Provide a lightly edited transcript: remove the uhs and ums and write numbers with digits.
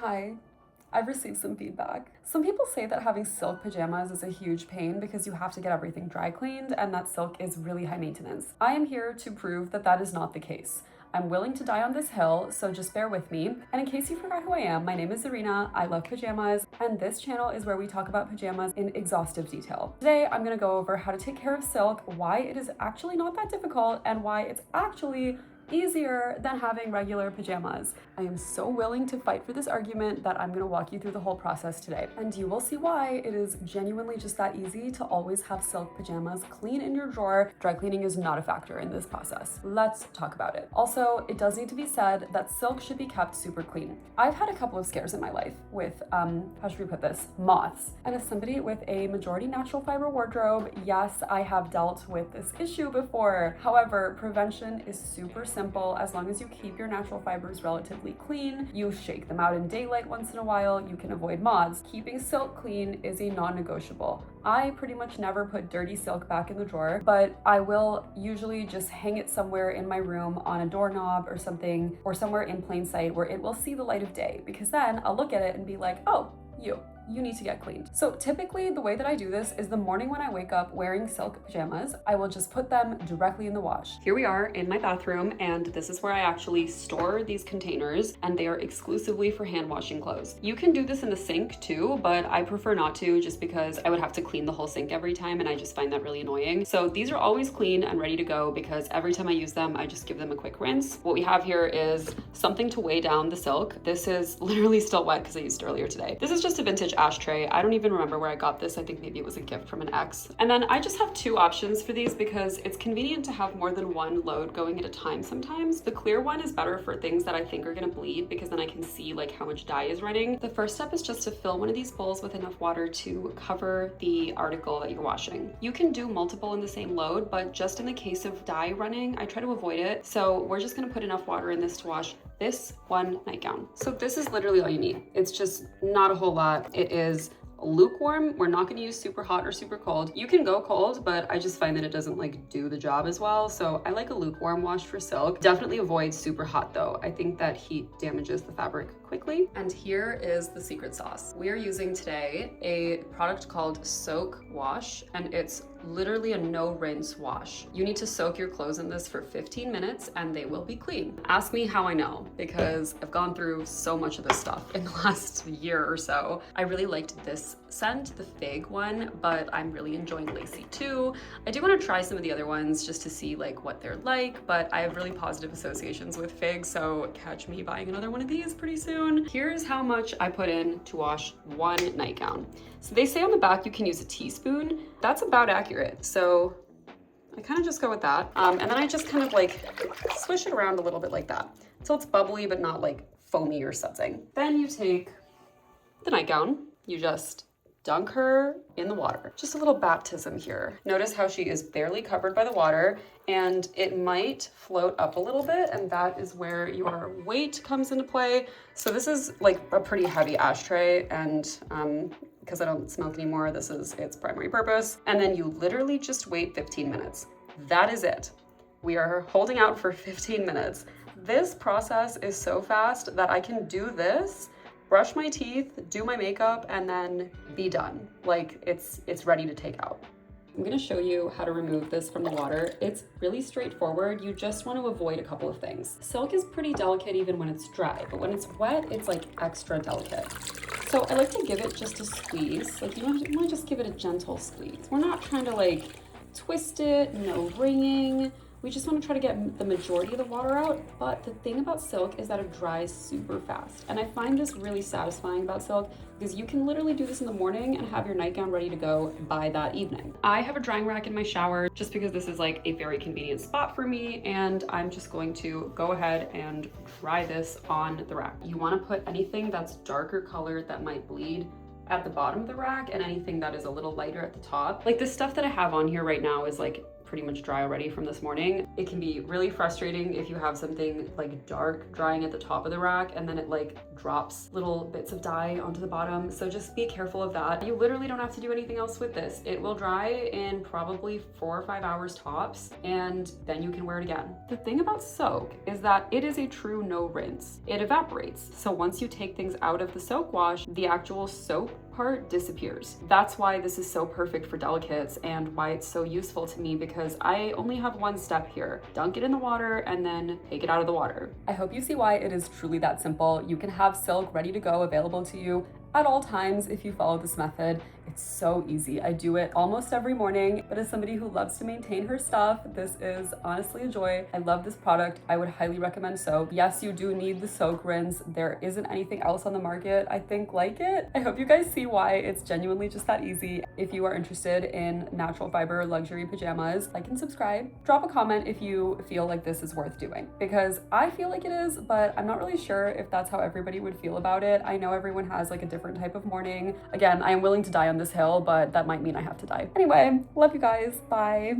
Hi. I've received some feedback. Some people say that having silk pajamas is a huge pain because you have to get everything dry cleaned and that silk is really high maintenance. I am here to prove that that is not the case. I'm willing to die on this hill, so just bear with me. And in case you forgot who I am, my name is Zarina, I love pajamas, and this channel is where we talk about pajamas in exhaustive detail. Today, I'm gonna go over how to take care of silk, why it is actually not that difficult, and why it's actually easier than having regular pajamas. I am so willing to fight for this argument that I'm gonna walk you through the whole process today. And you will see why it is genuinely just that easy to always have silk pajamas clean in your drawer. Dry cleaning is not a factor in this process. Let's talk about it. Also, it does need to be said that silk should be kept super clean. I've had a couple of scares in my life with, how should we put this, moths. And as somebody with a majority natural fiber wardrobe, yes, I have dealt with this issue before. However, prevention is super simple. As long as you keep your natural fibers relatively clean, you shake them out in daylight once in a while, you can avoid moths. Keeping silk clean is a non-negotiable. I pretty much never put dirty silk back in the drawer, but I will usually just hang it somewhere in my room on a doorknob or something, or somewhere in plain sight where it will see the light of day, because then I'll look at it and be like, oh, you need to get cleaned. So typically the way that I do this is the morning when I wake up wearing silk pajamas, I will just put them directly in the wash. Here we are in my bathroom, and this is where I actually store these containers, and they are exclusively for hand washing clothes. You can do this in the sink too, but I prefer not to, just because I would have to clean the whole sink every time, and I just find that really annoying. So these are always clean and ready to go because every time I use them, I just give them a quick rinse. What we have here is something to weigh down the silk. This is literally still wet because I used it earlier today. This is just a vintage ashtray. I don't even remember where I got this. I think maybe it was a gift from an ex. And then I just have two options for these because it's convenient to have more than one load going at a time sometimes. The clear one is better for things that I think are gonna bleed because then I can see like how much dye is running. The first step is just to fill one of these bowls with enough water to cover the article that you're washing. You can do multiple in the same load, but just in the case of dye running, I try to avoid it. So we're just gonna put enough water in this to wash this one nightgown. So this is literally all you need. It's just not a whole lot. It is lukewarm. We're not going to use super hot or super cold. You can go cold, but I just find that it doesn't like do the job as well. So I like a lukewarm wash for silk. Definitely avoid super hot though. I think that heat damages the fabric quickly. And here is the secret sauce. We are using today a product called Soak Wash, and it's literally a no rinse wash. You need to soak your clothes in this for 15 minutes and they will be clean. Ask me how I know, because I've gone through so much of this stuff in the last year or so. I really liked this scent, the fig one, but I'm really enjoying lacy too. I do want to try some of the other ones just to see like what they're like, but I have really positive associations with fig, so catch me buying another one of these pretty soon. Here's how much I put in to wash one nightgown. So they say on the back you can use a teaspoon. That's about accurate. So I kind of just go with that. And then I just kind of like swish it around a little bit like that. So it's bubbly, but not like foamy or something. Then you take the nightgown, you just dunk her in the water. Just a little baptism here. Notice how she is barely covered by the water, and it might float up a little bit, and that is where your weight comes into play. So this is like a pretty heavy ashtray, and because I don't smoke anymore, this is its primary purpose. And then you literally just wait 15 minutes. That is it. We are holding out for 15 minutes. This process is so fast that I can do this, brush my teeth, do my makeup, and then be done. Like it's ready to take out. I'm gonna show you how to remove this from the water. It's really straightforward. You just want to avoid a couple of things. Silk is pretty delicate even when it's dry, but when it's wet, it's like extra delicate. So I like to give it just a squeeze. Like you want to just give it a gentle squeeze. We're not trying to like twist it, no wringing. We just want to try to get the majority of the water out, but the thing about silk is that it dries super fast. And I find this really satisfying about silk because you can literally do this in the morning and have your nightgown ready to go by that evening. I have a drying rack in my shower just because this is like a very convenient spot for me, and I'm just going to go ahead and dry this on the rack. You want to put anything that's darker colored that might bleed at the bottom of the rack and anything that is a little lighter at the top. Like the stuff that I have on here right now is like pretty much dry already from this morning. It can be really frustrating if you have something like dark drying at the top of the rack and then it like drops little bits of dye onto the bottom. So just be careful of that. You literally don't have to do anything else with this. It will dry in probably 4 or 5 hours tops, and then you can wear it again. The thing about soak is that it is a true no rinse. It evaporates. So once you take things out of the soak wash, the actual soap part disappears. That's why this is so perfect for delicates and why it's so useful to me, because I only have one step here. Dunk it in the water and then take it out of the water. I hope you see why it is truly that simple. You can have silk ready to go available to you at all times if you follow this method. It's so easy. I do it almost every morning, but as somebody who loves to maintain her stuff, this is honestly a joy. I love this product. I would highly recommend soak. Yes, you do need the soak rinse. There isn't anything else on the market, I think, like it. I hope you guys see why it's genuinely just that easy. If you are interested in natural fiber luxury pajamas, like and subscribe. Drop a comment if you feel like this is worth doing, because I feel like it is, but I'm not really sure if that's how everybody would feel about it. I know everyone has like a different type of morning. Again, I am willing to die on this hill, but that might mean I have to die. Anyway, love you guys. Bye.